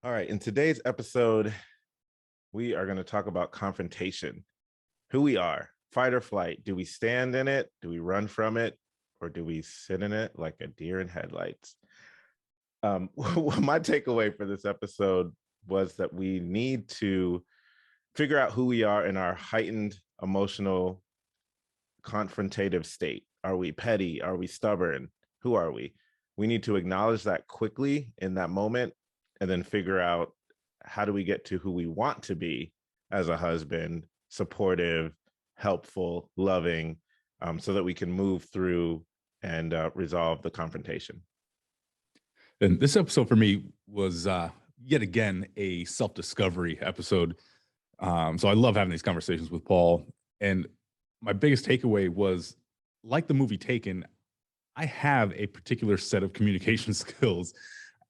All right, in today's episode, we are going to talk about confrontation, who we are, fight or flight. Do we stand in it? Do we run from it? Or do we sit in it like a deer in headlights? My takeaway for this episode was that we need to figure out who we are in our heightened emotional confrontative state. Are we petty? Are we stubborn? Who are we? We need to acknowledge that quickly in that moment and then figure out how do we get to who we want to be as a husband, supportive, helpful, loving, so that we can move through and resolve the confrontation. And this episode for me was yet again a self-discovery episode. So I love having these conversations with Paul. And my biggest takeaway was, like the movie Taken, I have a particular set of communication skills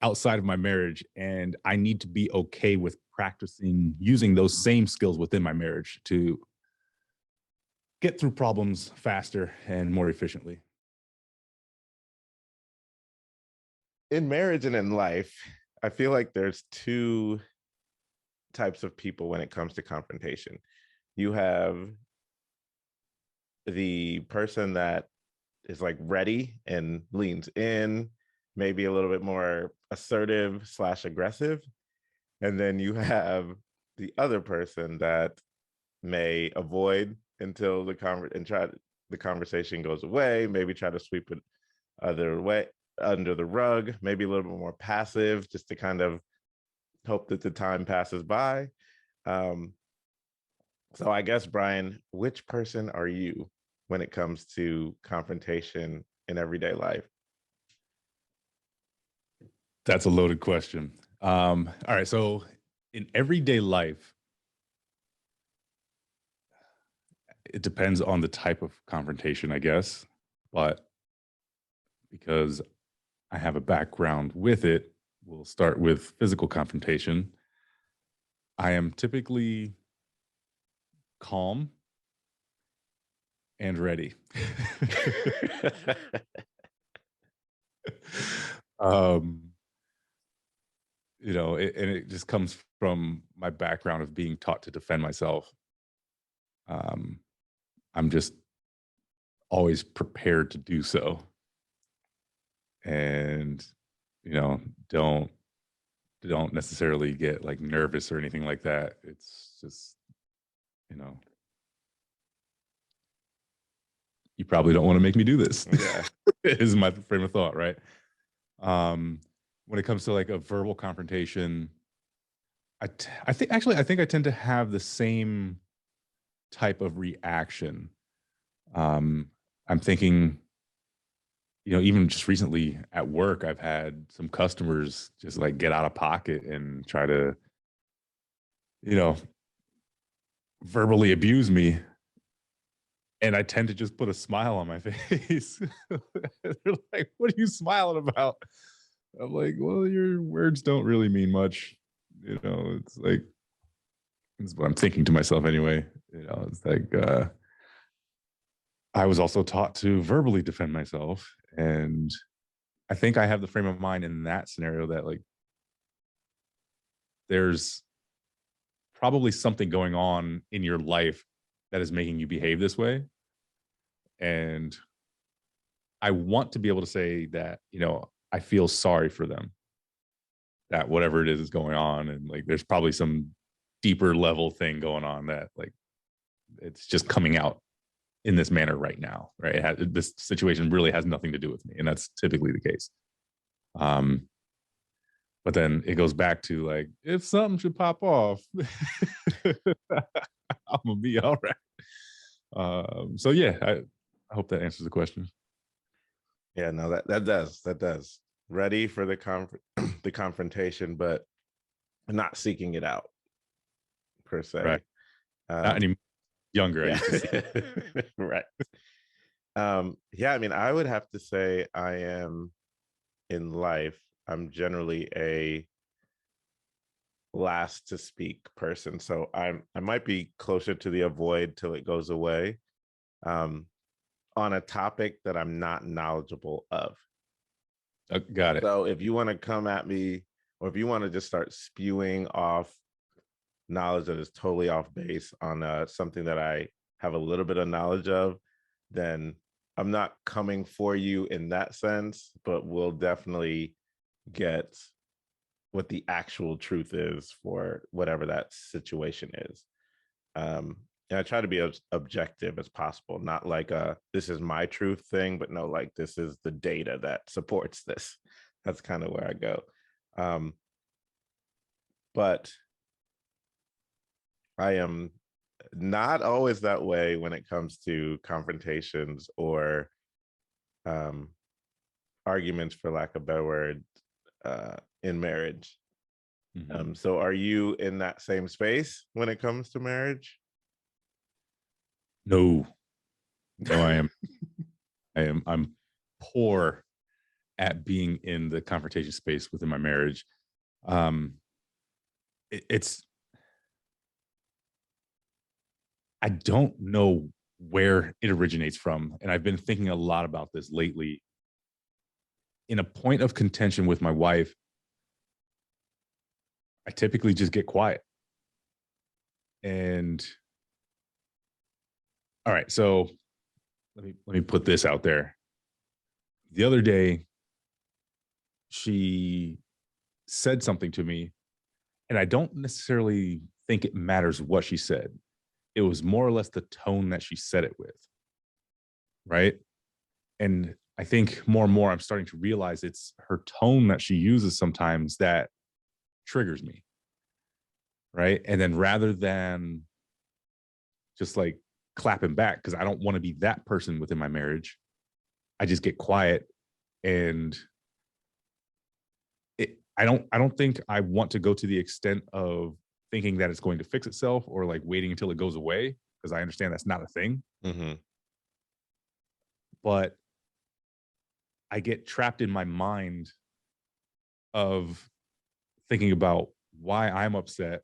outside of my marriage, and I need to be okay with practicing using those same skills within my marriage to get through problems faster and more efficiently. In marriage and in life, I feel like there's two types of people when it comes to confrontation. You have the person that is like ready and leans in, maybe a little bit more assertive slash aggressive. And then you have the other person that may avoid until the conversation goes away, maybe try to sweep it other way under the rug, maybe a little bit more passive, just to kind of hope that the time passes by. So I guess, Brian, which person are you when it comes to confrontation in everyday life? That's a loaded question. All right. So in everyday life, it depends on the type of confrontation, I guess. But because I have a background with it, we'll start with physical confrontation. I am typically calm and ready. um, and it just comes from my background of being taught to defend myself. Um, I'm just always prepared to do so. And, you know, don't necessarily get like nervous or anything like that. It's just, you know, you probably don't want to make me do this. Yeah. Is my frame of thought, right? When it comes to like a verbal confrontation, I think I tend to have the same type of reaction. I'm thinking, even just recently at work, I've had some customers just like get out of pocket and try to, you know, verbally abuse me. And I tend to just put a smile on my face. They're like, "What are you smiling about?" I'm like, "Well, your words don't really mean much." It's like, it's what I'm thinking to myself anyway. It's like, I was also taught to verbally defend myself. And I think I have the frame of mind in that scenario that like there's probably something going on in your life that is making you behave this way. And I want to be able to say that, I feel sorry for them, that whatever it is going on. And like, there's probably some deeper level thing going on that like, it's just coming out in this manner right now, right? This situation really has nothing to do with me. And that's typically the case. But then it goes back to like, if something should pop off, I'm gonna be all right. So yeah, I hope that answers the question. Yeah, no, that does. Ready for the the confrontation, but not seeking it out per Right. se. Not Um, any younger. I yeah, used to see. right. Yeah, I mean, I would have to say I am in life. I'm generally a last to speak person, so I might be closer to the avoid till it goes away. Um, on a topic that I'm not knowledgeable of. Got it. So if you want to come at me or if you want to just start spewing off knowledge that is totally off base on something that I have a little bit of knowledge of, then I'm not coming for you in that sense, but we'll definitely get what the actual truth is for whatever that situation is. And I try to be as objective as possible, not like a this is my truth thing, but no, like this is the data that supports this. That's kind of where I go. But I am not always that way when it comes to confrontations or um, arguments, for lack of a better word, in marriage. So are you in that same space when it comes to marriage? No, no, I am. I'm poor at being in the confrontation space within my marriage. Um, it's I don't know where it originates from, and I've been thinking a lot about this lately. In a point of contention with my wife, I typically just get quiet. And all right, so let me put this out there. The other day, she said something to me, and I don't necessarily think it matters what she said. It was more or less the tone that she said it with, right? And I think more and more I'm starting to realize it's her tone that she uses sometimes that triggers me, right? And then rather than just like clapping back, because I don't want to be that person within my marriage, I just get quiet. And I don't think I want to go to the extent of thinking that it's going to fix itself or like waiting until it goes away, because I understand that's not a thing. Mm-hmm. But I get trapped in my mind of thinking about why I'm upset.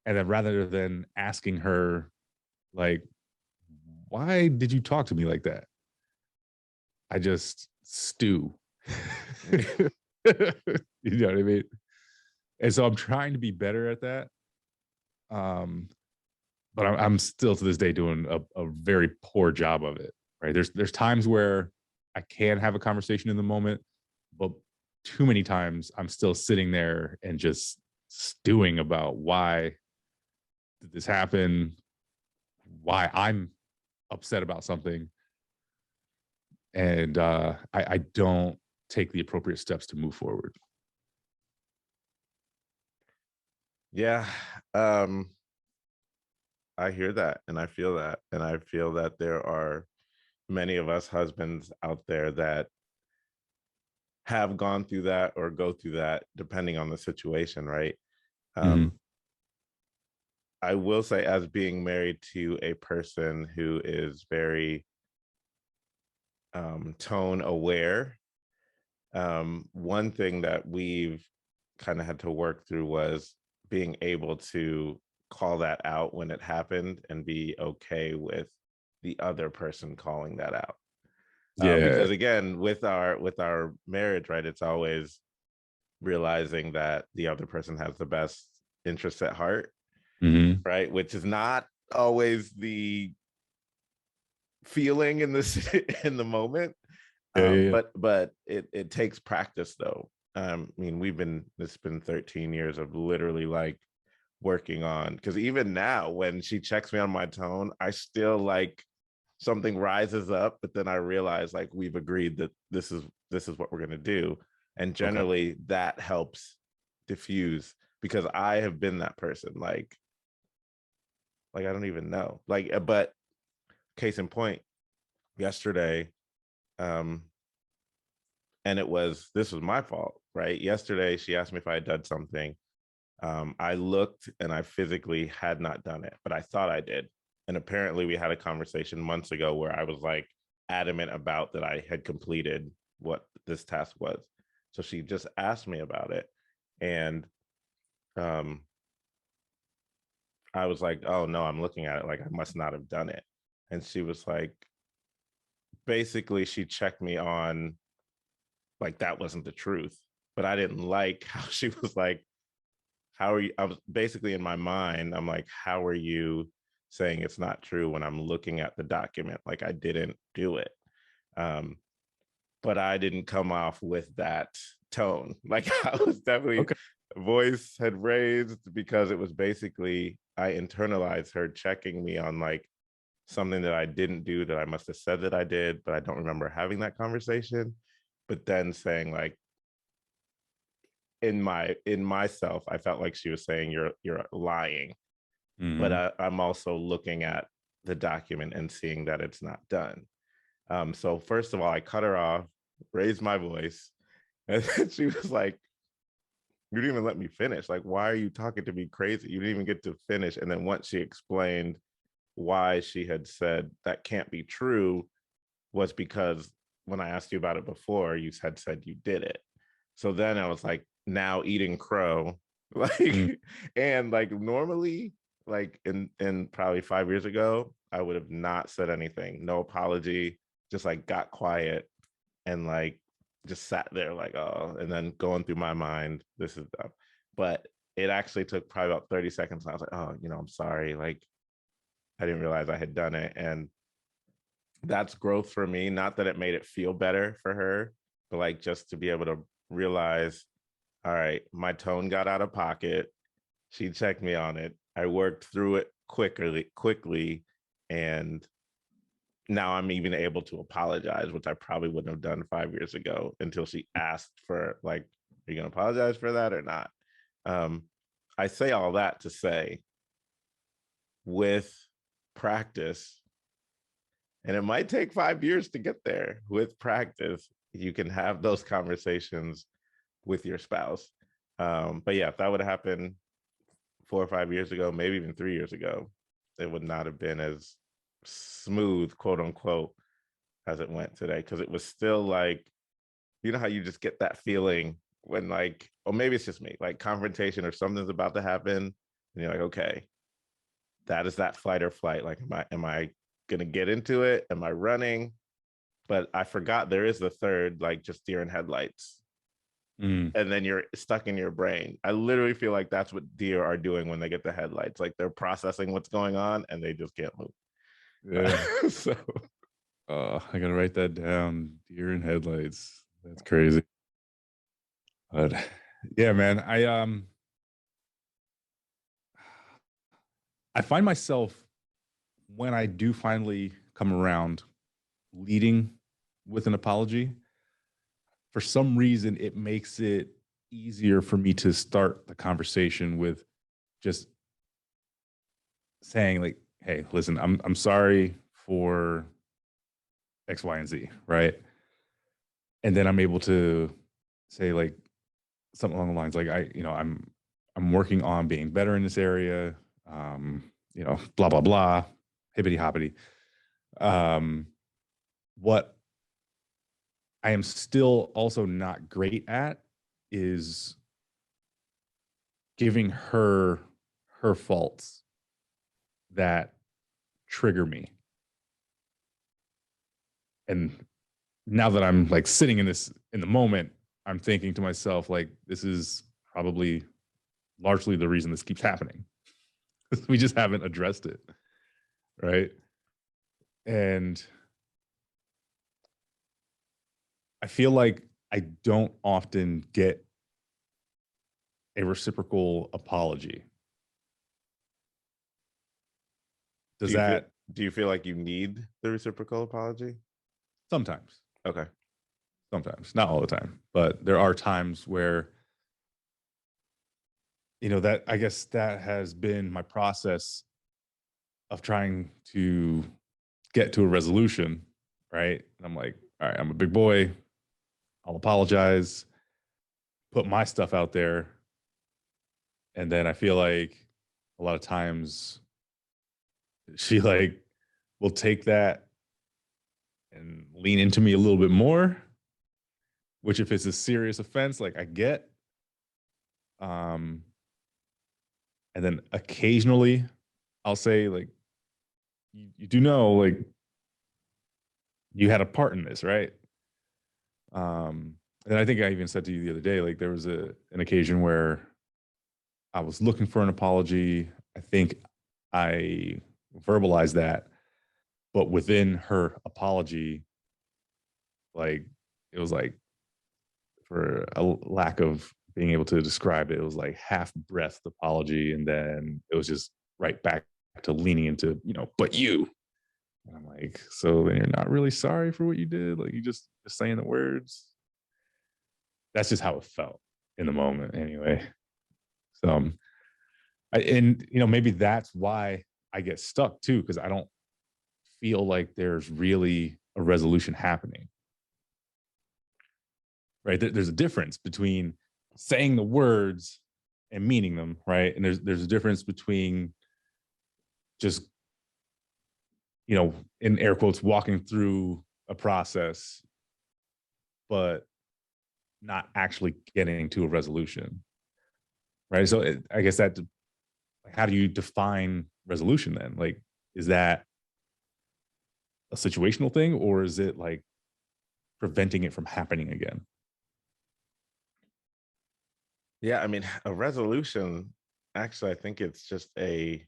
And then rather than asking her, like, why did you talk to me like that? I just stew. You know what I mean? And so I'm trying to be better at that. But I'm still to this day doing a very poor job of it. Right? There's times where I can have a conversation in the moment, but too many times I'm still sitting there and just stewing about why did this happen, why I'm upset about something, and I don't take the appropriate steps to move forward. Yeah. I hear that and I feel that. And I feel that there are many of us husbands out there that have gone through that or go through that depending on the situation, right? Mhm. Um, I will say, as being married to a person who is very tone aware, one thing that we've kind of had to work through was being able to call that out when it happened and be okay with the other person calling that out. Yeah. Because again, with our marriage, right, it's always realizing that the other person has the best interests at heart, Mhm. right, which is not always the feeling in this in the moment. Yeah, yeah, yeah. But it takes practice though. I mean, it's been 13 years of literally like working on, because even now when she checks me on my tone, I still like something rises up, but then I realize like we've agreed that this is what we're gonna do. And Okay. generally that helps diffuse, because I have been that person, like I don't even know. Like, but case in point, yesterday, um, and this was my fault, right? Yesterday, she asked me if I had done something. I looked and I physically had not done it, but I thought I did. And apparently, we had a conversation months ago where I was like adamant about that I had completed what this task was. So she just asked me about it. And um, I was like, oh no, I'm looking at it like I must not have done it. And she was like, basically, she checked me on like that wasn't the truth. but I didn't like how she was like, how are you? I was basically in my mind, I'm like, how are you saying it's not true when I'm looking at the document? Like I didn't do it. Um, but I didn't come off with that tone. Like I was definitely Okay. voice had raised because it was basically I internalized her checking me on like something that I didn't do that I must have said that I did, but I don't remember having that conversation. But then saying like in myself, I felt like she was saying you're lying, but Mhm. I'm also looking at the document and seeing that it's not done. So first of all, I cut her off, raised my voice, and then she was like, "You didn't even let me finish. Like, why are you talking to me crazy? You didn't even get to finish." And then once she explained why she had said that can't be true was because when I asked you about it before, you had said you did it. So then I was like, now eating crow, Mm. like, and like normally, like in probably 5 years ago, I would have not said anything, no apology, just like got quiet and like just sat there like, oh, and then going through my mind, this is dumb. But it actually took probably about 30 seconds. And I was like, oh, I'm sorry. Like, I didn't realize I had done it. And that's growth for me. Not that it made it feel better for her, but like just to be able to realize, all right, my tone got out of pocket. She checked me on it. I worked through it quickly, and now I'm even able to apologize, which I probably wouldn't have done 5 years ago until she asked for like, are you gonna apologize for that or not? Um, I say all that to say with practice, and it might take 5 years to get there. With practice, you can have those conversations with your spouse. But yeah, if that would happen 4 or 5 years ago, maybe even 3 years ago, it would not have been as smooth, quote unquote, as it went today. Because it was still like, how you just get that feeling when like, or maybe it's just me, like confrontation or something's about to happen, and you're like, okay, that is that fight or flight. Like, am I gonna get into it? Am I running? But I forgot there is the third, like just deer in headlights. Mm. And then you're stuck in your brain. I literally feel like that's what deer are doing when they get the headlights. Like they're processing what's going on and they just can't Yeah. move. So I gotta write that down. Deer in headlights. That's crazy. But yeah, man, I find myself when I do finally come around leading with an apology, for some reason it makes it easier for me to start the conversation with just saying like, hey, listen, I'm sorry for X, Y, and Z, right? And then I'm able to say like something along the lines like I'm working on being better in this area, blah blah blah, hippity hoppity. Um, what I am still also not great at is giving her faults that trigger me. And now that I'm like sitting in the moment, I'm thinking to myself, like, this is probably largely the reason this keeps happening. We just haven't addressed it. Right. And I feel like I don't often get a reciprocal apology. do Does you feel that do you feel like you need the reciprocal apology? sometimes, Okay. sometimes, not all the time, but there are times where, that I guess that has been my process of trying to get to a resolution. Right. And I'm like, all right, I'm a big boy. I'll apologize, put my stuff out there. And then I feel like a lot of times she like will take that and lean into me a little bit more, which if it's a serious offense, like I get. Um, and then occasionally I'll say, like, you do know, like, you had a part in this, right? Um, And I think I even said to you the other day, like there was an occasion where I was looking for an apology. I think I verbalized that, but within her apology, like it was like, for a lack of being able to describe it, it was like half breath apology, and then it was just right back to leaning into, but you. And I'm like, so then you're not really sorry for what you did? Like you just saying the words? That's just how it felt in the moment anyway. So and maybe that's why I get stuck too, because I don't feel like there's really a resolution happening. Right. There's a difference between saying the words and meaning them, right? And there's a difference between just, in air quotes, walking through a process, but not actually getting to a resolution. Right. So I guess that, like, how do you define resolution then? Like, is that a situational thing, or is it like preventing it from happening again? Yeah, I mean, a resolution, actually, I think it's just a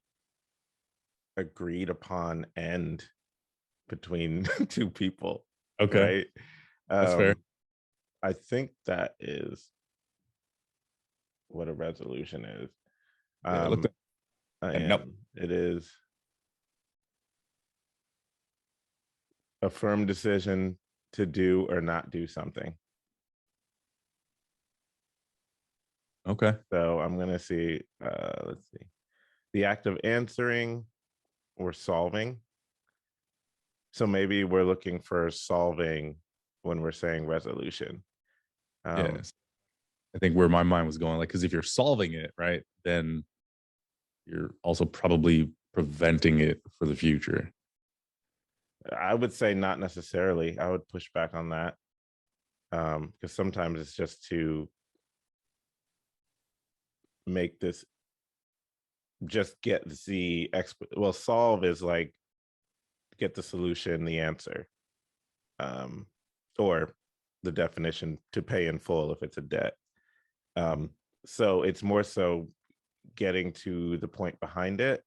agreed upon end between two people, Okay. right? That's fair. Um, I think that is what a resolution is. Yeah. Look, Um, and no. and it is a firm decision to do or not do something. Okay. So I'm gonna see, let's see, the act of answering or solving. So maybe we're looking for solving when we're saying resolution. Um, Yes. I think where my mind was going, like, because if you're solving it, right, then you're also probably preventing it for the future. I would say not necessarily. I would push back on that, because sometimes it's just to make this, just get the well, solve is like get the solution, the answer, um, or the definition, to pay in full if it's a debt. Um, so it's more so getting to the point behind it,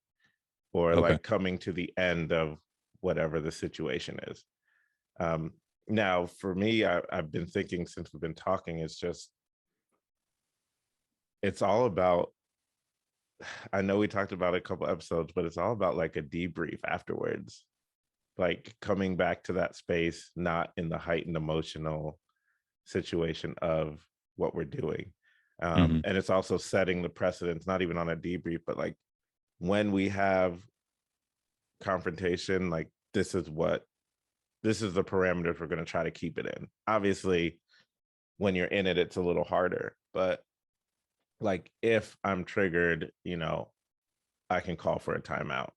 or Okay. like coming to the end of whatever the situation is. Um, Now, for me, I've been thinking since we've been talking, it's all about, I know we talked about it a couple episodes, but it's all about like a debrief afterwards, like coming back to that space, not in the heightened emotional situation of what we're doing. Hmm. And it's also setting the precedence, not even on a debrief, but like when we have confrontation, like this is the parameters we're going to try to keep it in. Obviously, when you're in it, it's a little harder, but like if I'm triggered, I can call for a timeout.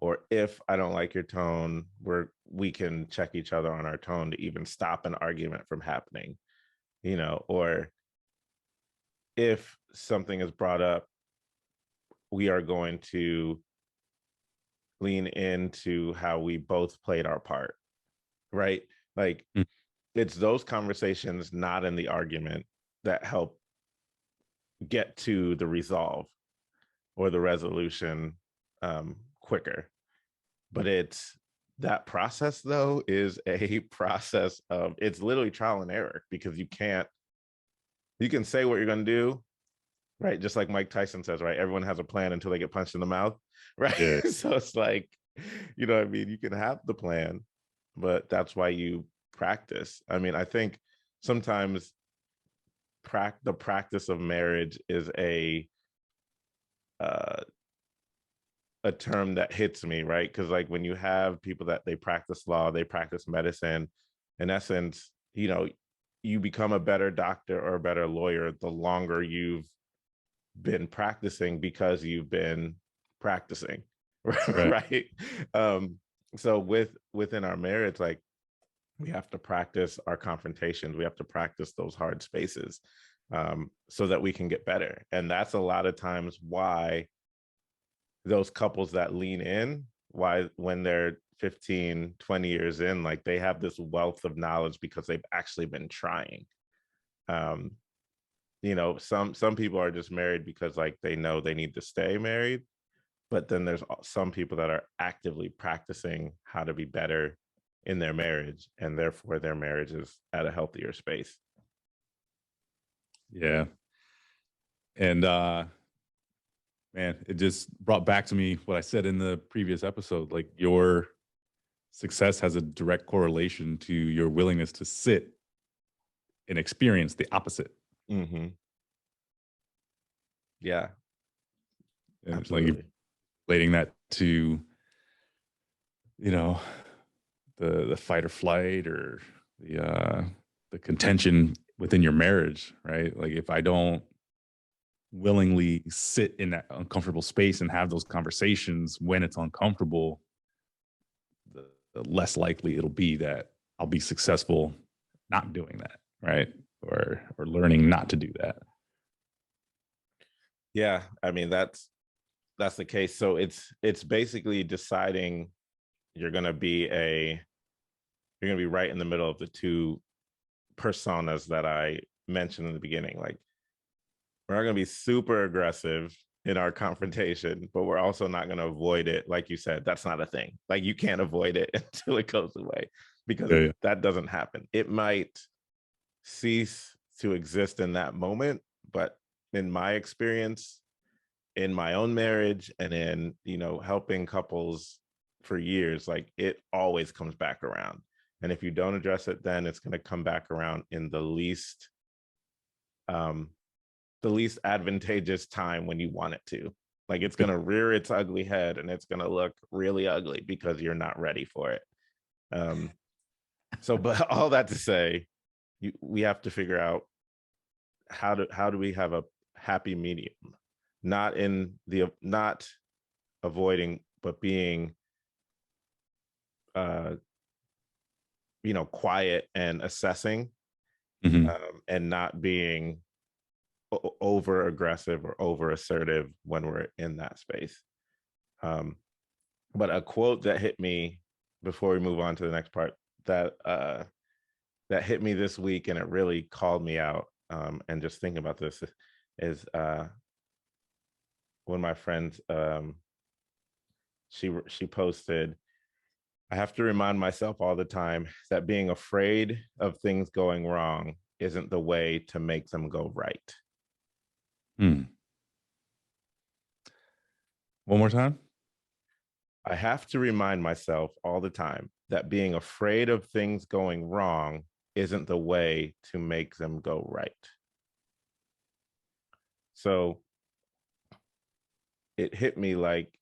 Or if I don't like your tone, we can check each other on our tone to even stop an argument from happening, or if something is brought up, we are going to lean into how we both played our part, right? Like it's those conversations, not in the argument, that help get to the resolve or the resolution quicker. But it's that process, though, is a process of, it's literally trial and error, because you can say what you're going to do, right? Just like Mike Tyson says, right? Everyone has a plan until they get punched in the mouth, right? Yeah. So it's like, what I mean? You can have the plan, but that's why you practice. I mean, I think sometimes the practice of marriage is uh, a term that hits me, right? Because like when you have people that they practice law, they practice medicine, in essence, you become a better doctor or a better lawyer the longer you've been practicing, because you've been practicing, Right. right? Um, so within our marriage, like we have to practice our confrontations. We have to practice those hard spaces, so that we can get better. And that's a lot of times why those couples that lean in, why when they're 15, 20 years in, like they have this wealth of knowledge because they've actually been trying, Um, you know, some people are just married because like they know they need to stay married, but then there's some people that are actively practicing how to be better in their marriage, and therefore their marriage is at a healthier space. Yeah. And man, it just brought back to me what I said in the previous episode. Like, your success has a direct correlation to your willingness to sit and experience the opposite. Mm-hmm. Yeah, And it's like absolutely. relating that to, you know, the fight or flight, or the contention within your marriage, right? Like, if I don't willingly sit in that uncomfortable space and have those conversations when it's uncomfortable, the less likely it'll be that I'll be successful not doing that, right? Or learning not to do that. Yeah, I mean that's the case. So it's basically deciding you're gonna be a you're gonna be right in the middle of the two personas that I mentioned in the beginning. Like, we're not going to be super aggressive in our confrontation, but we're also not going to avoid it. Like you said, that's not a thing. Like, you can't avoid it until it goes away, because Yeah, yeah. that doesn't happen. It might cease to exist in that moment, but in my experience, in my own marriage and in, you know, helping couples for years, like, it always comes back around. And if you don't address it, then it's going to come back around in um the least advantageous time when you want it to. Like, it's going to rear its ugly head and it's going to look really ugly because you're not ready for it. Um, so, but all that to say, we have to figure out how do we have a happy medium, not avoiding, but being, uh, you know, quiet and assessing, Mhm. and not being over aggressive or over assertive when we're in that space. Um, but a quote that hit me before we move on to the next part, that hit me this week, and it really called me out. And just thinking about this is one of my friends, she posted, I have to remind myself all the time that being afraid of things going wrong isn't the way to make them go right. Hmm. One more time. I have to remind myself all the time that being afraid of things going wrong isn't the way to make them go right. So it hit me like,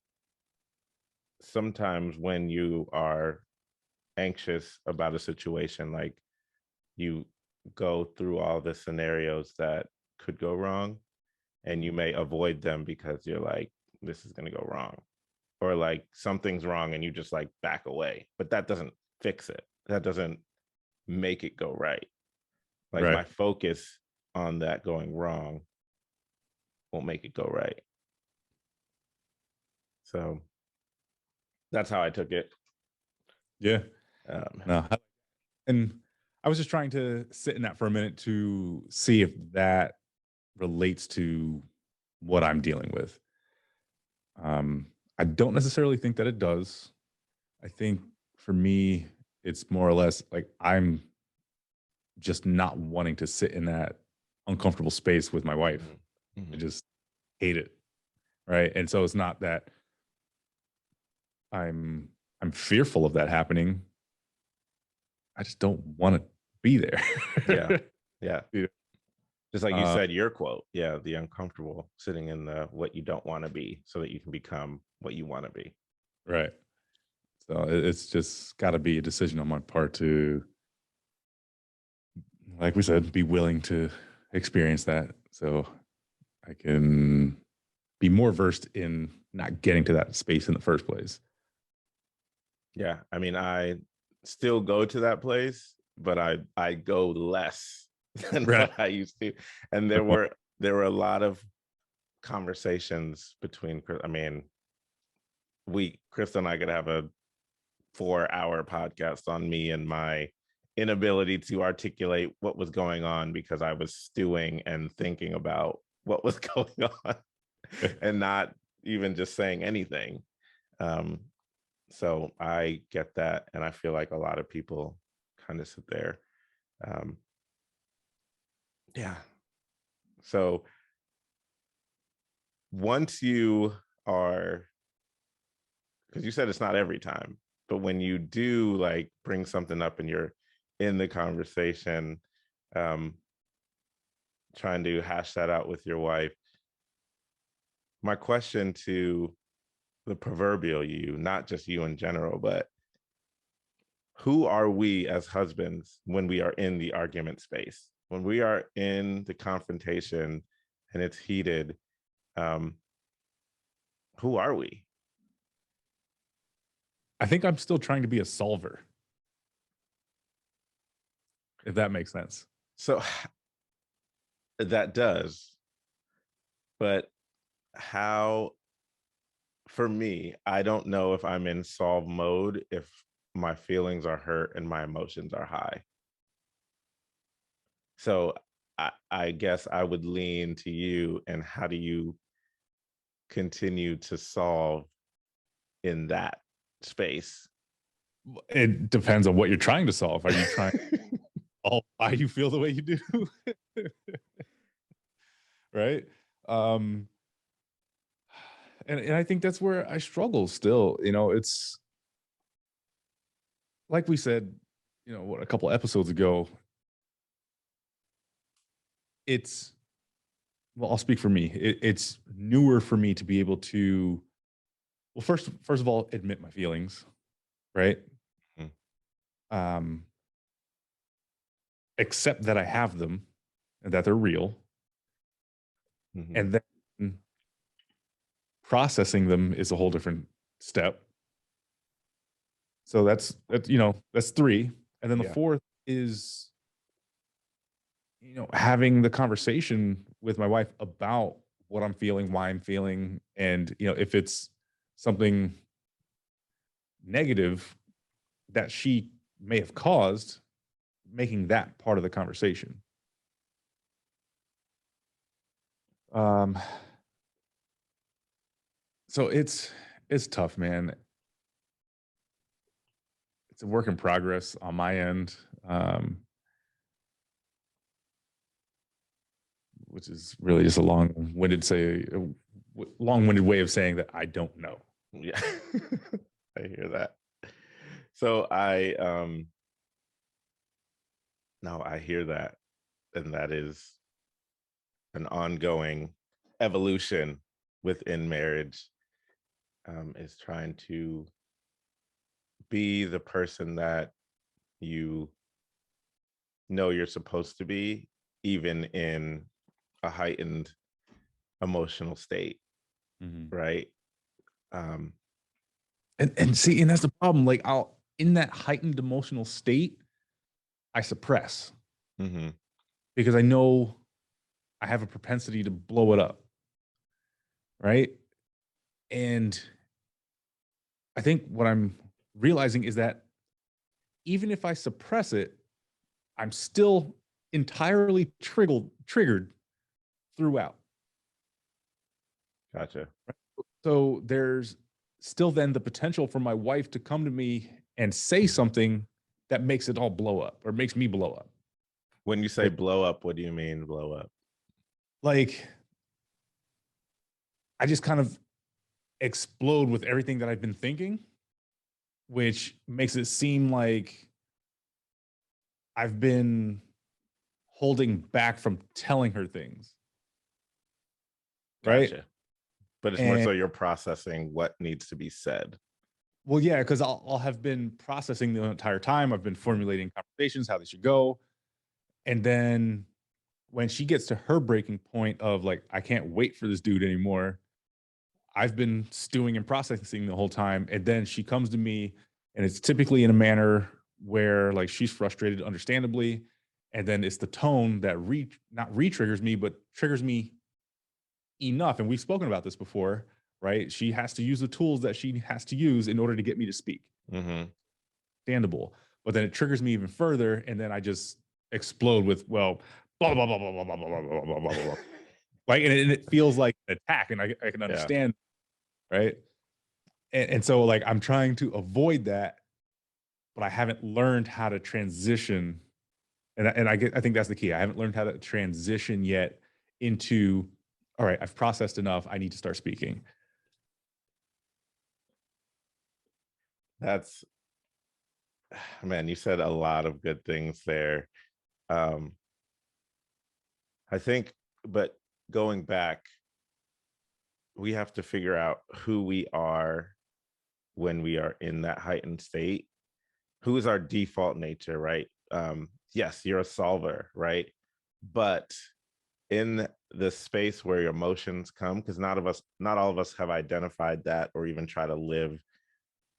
sometimes when you are anxious about a situation, like, you go through all the scenarios that could go wrong, and you may avoid them because you're like, this is going to go wrong, or like something's wrong and you just like back away, but that doesn't fix it. That doesn't make it go right. Like, Right. my focus on that going wrong won't make it go right. So that's how I took it. Yeah. um, No. And I was just trying to sit in that for a minute to see if that relates to what I'm dealing with. I don't necessarily think that it does. I think for me, it's more or less like I'm just not wanting to sit in that uncomfortable space with my wife. I mhm. just hate it. Right. And so it's not that I'm fearful of that happening. I just don't want to be Yeah, there. yeah, Yeah. just like you Uh, said, your quote, yeah, the uncomfortable, sitting in the what you don't want to be so that you can become what you want to be. right. So it's just got to be a decision on my part to, like we said, be willing to experience that so I can be more versed in not getting to that space in the first place. Yeah, I mean, I still go to that place, but I go less than Right. what I used to. And Good point. there were a lot of conversations between, I mean, we Krista and I could have a 4-hour podcast on me and my inability to articulate what was going on because I was stewing and thinking about what was going on and not even just saying anything. Um, so I get that. And I feel like a lot of people kind of sit there. Um, yeah. So once you are, because you said it's not every time, but when you do like bring something up and you're in the conversation, um, trying to hash that out with your wife, my question to the proverbial you, not just you in general, but who are we as husbands when we are in the argument space? When we are in the confrontation and it's heated, um, who are we? I think I'm still trying to be a solver, if that makes sense. So that does, but how, for me, I don't know if I'm in solve mode if my feelings are hurt and my emotions are high. So I guess I would lean to you. And how do you continue to solve in that space? It depends on what you're trying to solve. Are you trying to solve why you feel the way you do? Right? Um, and I think that's where I struggle still. It's like we said, what, a couple episodes ago, it's, well, I'll speak for me. It's newer for me to be able to, well, first of all, admit my feelings, right? Mhm. Um, accept that I have them and that they're real, Mhm. and then processing them is a whole different step. So that's three, and then the Yeah. fourth is having the conversation with my wife about what I'm feeling, why I'm feeling, and if it's something negative that she may have caused, making that part of the conversation. Um, so it's tough, man. It's a work in progress on my end, which is really just a long-winded way of saying that I don't know. Yeah. I hear that. So no, I hear that. And that is an ongoing evolution within marriage, is trying to be the person that you know you're supposed to be, even in a heightened emotional state, Mhm. right? Um, And see, and that's the problem. Like, I'll in that heightened emotional state, I suppress mhm. because I know I have a propensity to blow it up, right? And I think what I'm realizing is that even if I suppress it, I'm still entirely triggered throughout. Gotcha. So there's still then the potential for my wife to come to me and say something that makes it all blow up or makes me blow up. When you say blow up, what do you mean blow up? Like, I just kind of explode with everything that I've been thinking, which makes it seem like I've been holding back from telling her things. Right. Gotcha. But it's more And so you're processing what needs to be said. well, yeah, because I'll have been processing the entire time. I've been formulating conversations, how they should go. And then when she gets to her breaking point of like, I can't wait for this dude anymore, I've been stewing and processing the whole time. And then she comes to me, and it's typically in a manner where like she's frustrated, understandably. And then it's the tone that not re-triggers me, but triggers me enough. And we've spoken about this before, right? She has to use the tools that she has to use in order to get me to speak. Mm-hmm. Understandable. but then it triggers me even further, and then I just explode with, well, blah blah blah blah blah blah blah blah blah blah blah. Like, and it feels like an attack, and I can Yeah. understand, right? And so like I'm trying to avoid that, but I haven't learned how to transition. And I think that's the key. I haven't learned how to transition yet into, all right, I've processed enough. I need to start speaking. That's, man, you said a lot of good things there. Um, I think, but going back, we have to figure out who we are when we are in that heightened state. Who is our default nature, right? Yes, you're a solver, right? But in the space where your emotions come, because not all of us have identified that or even try to live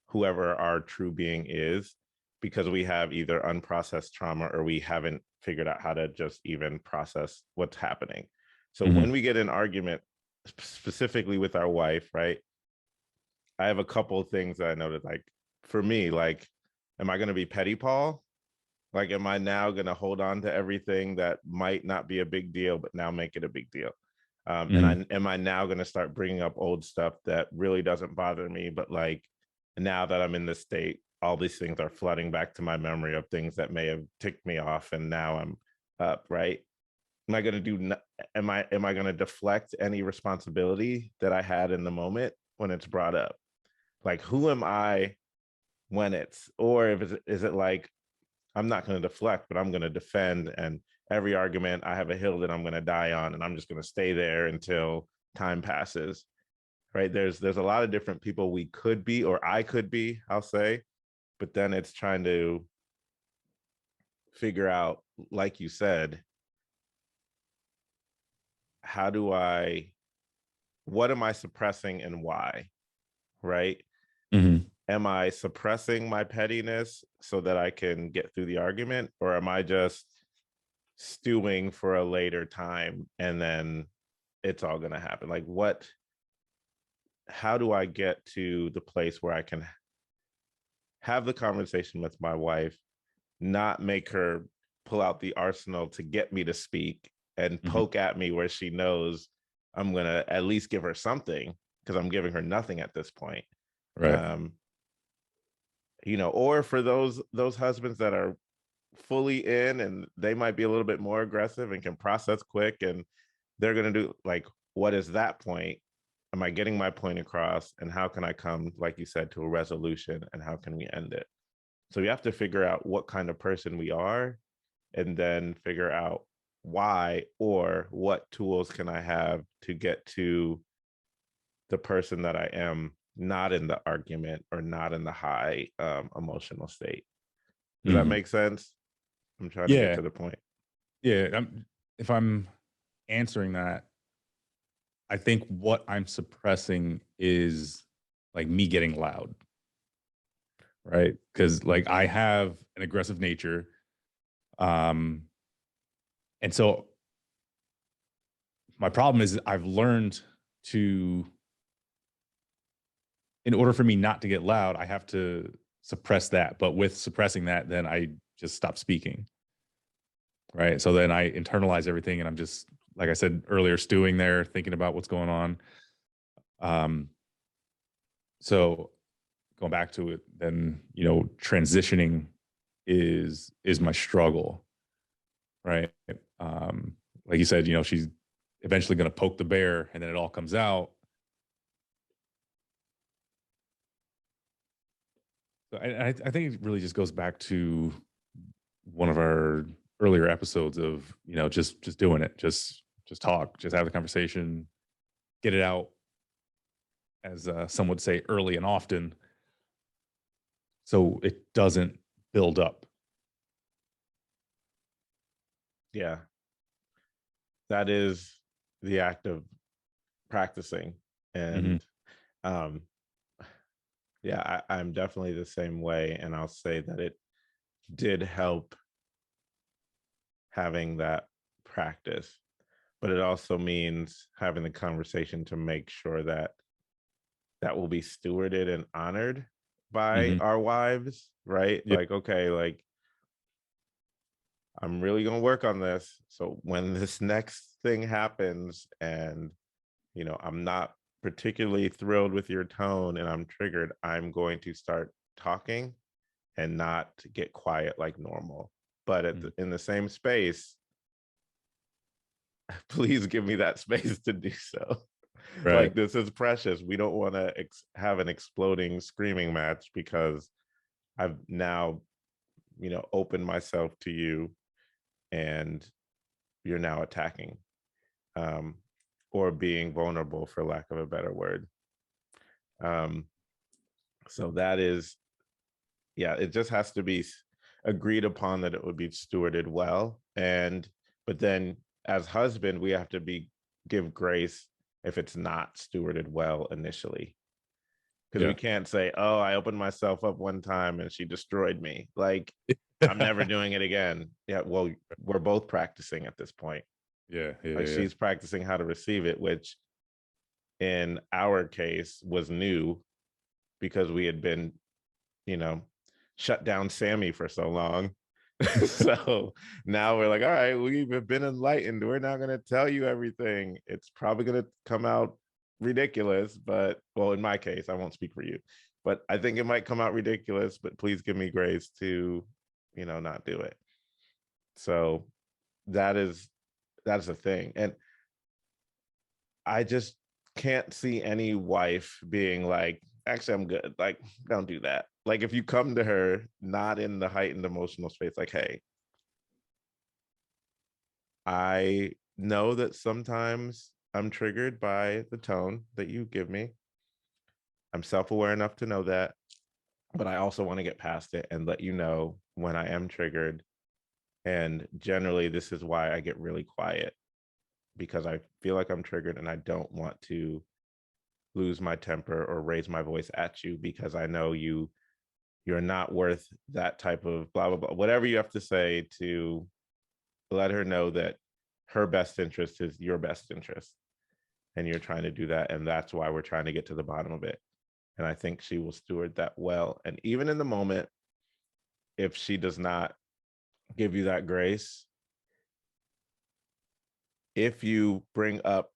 whoever our true being is, because we have either unprocessed trauma or we haven't figured out how to just even process what's happening. So when we get in argument, specifically with our wife, right? I have a couple of things that I noted. Like for me, like, am I going to be petty Paul? Like, am I now going to hold on to everything that might not be a big deal, but now make it a big deal? And am I now going to start bringing up old stuff that really doesn't bother me, but like now that I'm in this state, all these things are flooding back to my memory of things that may have ticked me off, and now I'm up, right? Am I going to do? Am I going to deflect any responsibility that I had in the moment when it's brought up? Like, who am I when it's, or if is it like, I'm not going to deflect, but I'm going to defend. And every argument, I have a hill that I'm going to die on, and I'm just going to stay there until time passes. Right? There's a lot of different people we could be, or I could be, I'll say, but then it's trying to figure out, like you said, how do I, what am I suppressing and why? Right? Am I suppressing my pettiness so that I can get through the argument, or am I just stewing for a later time and then it's all going to happen? Like, what, how do I get to the place where I can have the conversation with my wife, not make her pull out the arsenal to get me to speak and poke at me where she knows I'm going to at least give her something, because I'm giving her nothing at this point. Right. You know, or for those husbands that are fully in and they might be a little bit more aggressive and can process quick, and they're going to do, like, what is that point? Am I getting my point across, and how can I come, like you said, to a resolution, and how can we end it? So we have to figure out what kind of person we are, and then figure out why, or what tools can I have to get to the person that I am, not in the argument or not in the high emotional state. Does that make sense? I'm trying to get Yeah. to the point. Yeah. If I'm answering that, I think what I'm suppressing is like me getting loud, right? Because like I have an aggressive nature. Um, and so my problem is I've learned to, in order for me not to get loud, I have to suppress that. But with suppressing that, then I just stop speaking. Right. So then I internalize everything, and I'm just, like I said earlier, stewing there, thinking about what's going on. Um, so going back to it, then, transitioning is my struggle. Right. Like you said, she's eventually going to poke the bear, and then it all comes out. So I think it really just goes back to one of our earlier episodes of, just doing it, just talk, just have the conversation, get it out, as some would say, early and often, so it doesn't build up. Yeah, that is the act of practicing. Mm-hmm. And yeah, I'm definitely the same way. And I'll say that it did help having that practice, but it also means having the conversation to make sure that that will be stewarded and honored, by Mhm. our wives, right? Yeah. Like, okay, like I'm really going to work on this. So when this next thing happens and, I'm not particularly thrilled with your tone and I'm triggered, I'm going to start talking and not get quiet like normal. But Mm. in the same space, please give me that space to do so. Right. Like, this is precious. We don't want to have an exploding screaming match because I've now, opened myself to you and you're now attacking, um, or being vulnerable, for lack of a better word. Um, so that is, yeah, it just has to be agreed upon that it would be stewarded well. But then as husband, we have to give grace if it's not stewarded well initially. Because we Yeah. can't say, oh, I opened myself up one time and she destroyed me. Like, I'm never doing it again. Yeah, well, we're both practicing at this point. Yeah. Yeah. Like, Yeah. she's practicing how to receive it, which in our case was new because we had been, you know, shut down Sammy for so long. So now we're like, all right, we've been enlightened. We're not going to tell you everything. It's probably going to come out ridiculous, but well, in my case, I won't speak for you, but I think it might come out ridiculous, but please give me grace to, not do it. So that is that's the thing. And I just can't see any wife being like, actually, I'm good. Like, don't do that. Like, if you come to her not in the heightened emotional space, like, hey, I know that sometimes I'm triggered by the tone that you give me. I'm self-aware enough to know that, but I also want to get past it and let you know when I am triggered. And generally, this is why I get really quiet, because I feel like I'm triggered and I don't want to lose my temper or raise my voice at you because I know you're not worth that type of blah blah blah, whatever you have to say to let her know that her best interest is your best interest and you're trying to do that, and that's why we're trying to get to the bottom of it. And I think she will steward that well. And even in the moment, if she does not give you that grace, if you bring up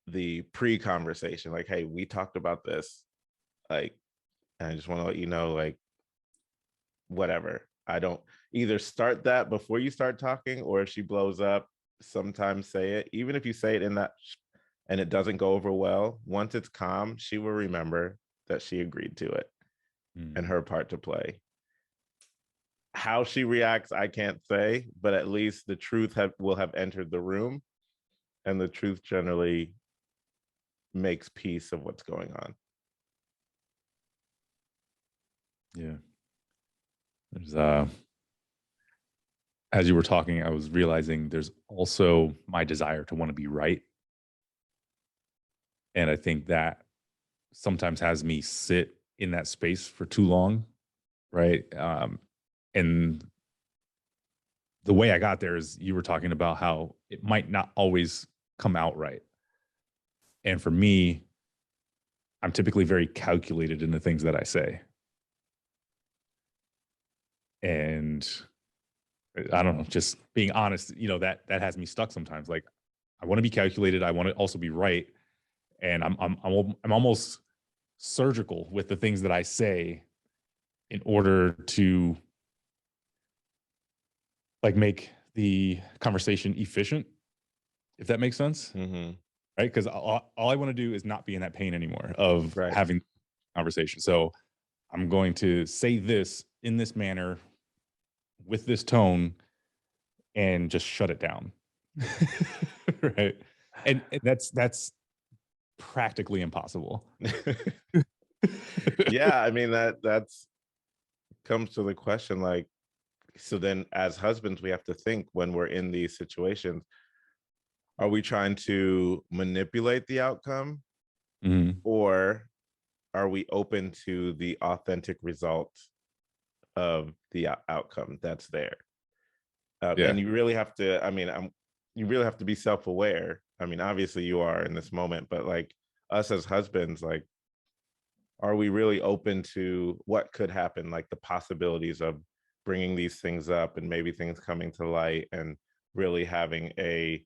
the pre-conversation, like, hey, we talked about this, like, and I just want to let you know, like, whatever. I don't either start that before you start talking, or if she blows up, sometimes say it. Even if you say it in that and it doesn't go over well, once it's calm, she will remember that she agreed to it and her part to play. How she reacts, I can't say, but at least the truth will have entered the room, and the truth generally makes peace of what's going on. Yeah. There's as you were talking, I was realizing there's also my desire to want to be right. And I think that sometimes has me sit in that space for too long. Right. And the way I got there is you were talking about how it might not always come out right. And for me, I'm typically very calculated in the things that I say. And I don't know, just being honest, that has me stuck sometimes. Like I want to be calculated. I want to also be right. And I'm almost surgical with the things that I say in order to like make the conversation efficient, if that makes sense. Mm-hmm. Right. Because all I want to do is not be in that pain anymore of Right. having conversation. So I'm going to say this in this manner with this tone and just shut it down. Right. And that's practically impossible. Yeah, I mean, that's comes to the question, like, so then as husbands, we have to think when we're in these situations, are we trying to manipulate the outcome, Mhm. or are we open to the authentic result of the outcome that's there? Yeah. And you really have to, you really have to be self-aware. I mean, obviously you are in this moment, but like us as husbands, like, are we really open to what could happen, like the possibilities of bringing these things up and maybe things coming to light and really having a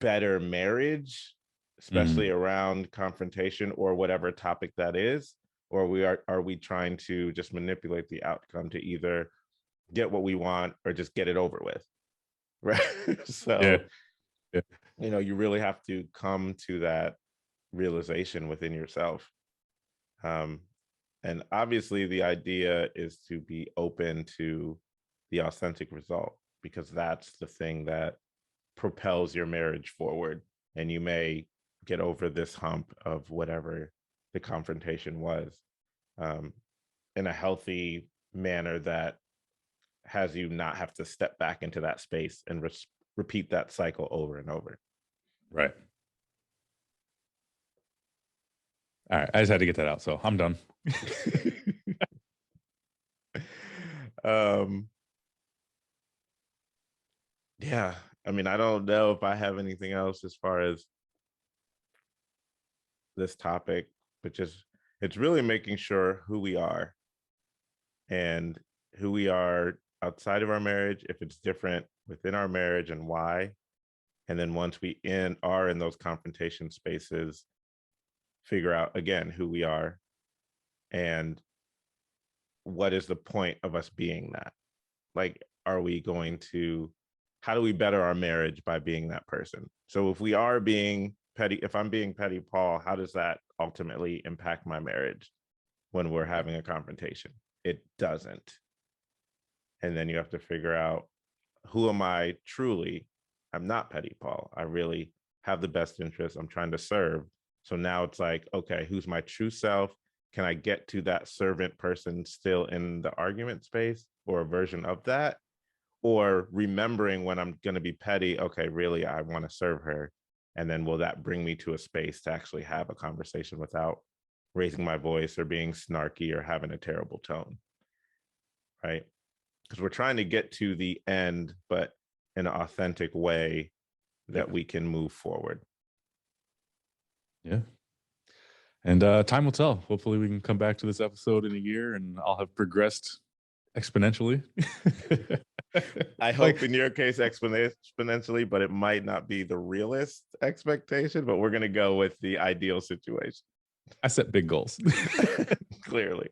better marriage, especially Mm. around confrontation or whatever topic that is? Or are we trying to just manipulate the outcome to either get what we want or just get it over with? Right. Yeah. So, Yeah. you really have to come to that realization within yourself. Um, and obviously, the idea is to be open to the authentic result, because that's the thing that propels your marriage forward. And you may get over this hump of whatever the confrontation was, um, in a healthy manner that has you not have to step back into that space and repeat that cycle over and over. Right. All right. I just had to get that out. So I'm done. um, yeah, I mean, I don't know if I have anything else as far as this topic, but just it's really making sure who we are and who we are outside of our marriage, if it's different within our marriage and why. And then once we are in those confrontation spaces, figure out again who we are and what is the point of us being that. Like, are we going to, how do we better our marriage by being that person? So if we are being petty, if I'm being petty Paul, how does that ultimately impact my marriage when we're Right. having a confrontation? It doesn't. And then you have to figure out, who am I truly? I'm not petty Paul. I really have the best interest. I'm trying to serve. So now it's like, okay, who's my true self? Can I get to that servant person still in the argument space or a version of that? Or remembering when I'm going to be petty, okay, really, I want to serve her. And then will that bring me to a space to actually have a conversation without raising my voice or being snarky or having a terrible tone? Right. Because we're trying to get to the end, but in an authentic way Yeah. that we can move forward. Yeah. And time will tell. Hopefully, we can come back to this episode in a year and I'll have progressed exponentially. I Like, hope in your case exponentially, but it might not be the realist expectation, but we're going to go with the ideal situation. I set big goals. Clearly.